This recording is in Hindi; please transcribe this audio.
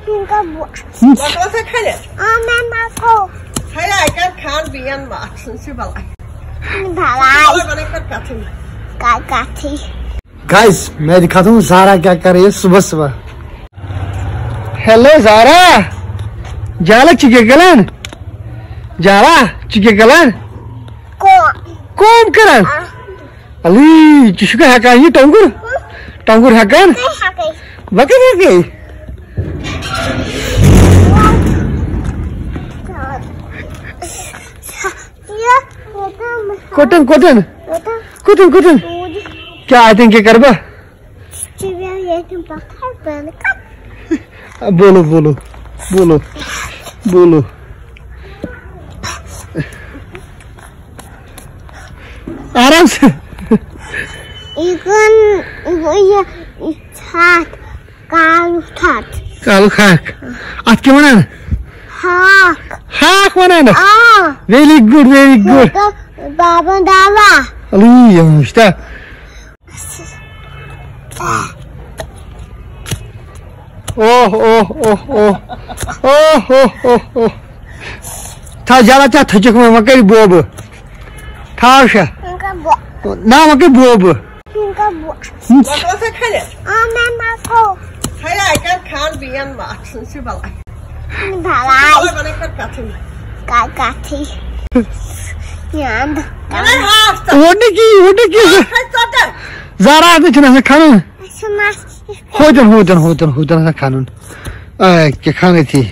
इनका Makro sa khalet. मैं माको Khaya ikan khan biyan mak sinsi balai. भलाई Bane kat kathi. का थी गाइस मैं दिखाता हूँ ज़ारा क्या कर रही है सुबह सुबह। हेलो ज़ारा, जाला चिके गलन, जाला चिके गलन, को कौन करन? अली चिशुका है कहीं टंगुर, टंगुर है कौन? बके बके। कोटन कोटन कोटन कोटन क्या आते हैं क्या करबा? बोलो बोलो बोलो बोलो। आराम से इकन ये छात कालू छात कालू खाक आज क्या मना? हाक हाक मना ना? वेरी गुड बाबा दावा अली यमुष्टा ओह ओह ओह ओह ओह ओह ओह ओह था जाला था थचक में मकई बोब था शा इनका बो ना मकई बोब इनका बो Makro sa khalet. मैं माको Khaya ikan khan biyan mak sinsi balai. भलाई Bane kat kathi. का थी याद Bane hasta. वो की Khai sota. ज़ारा आते चना से खाना सुना होजन ना खानून क्या खाने थी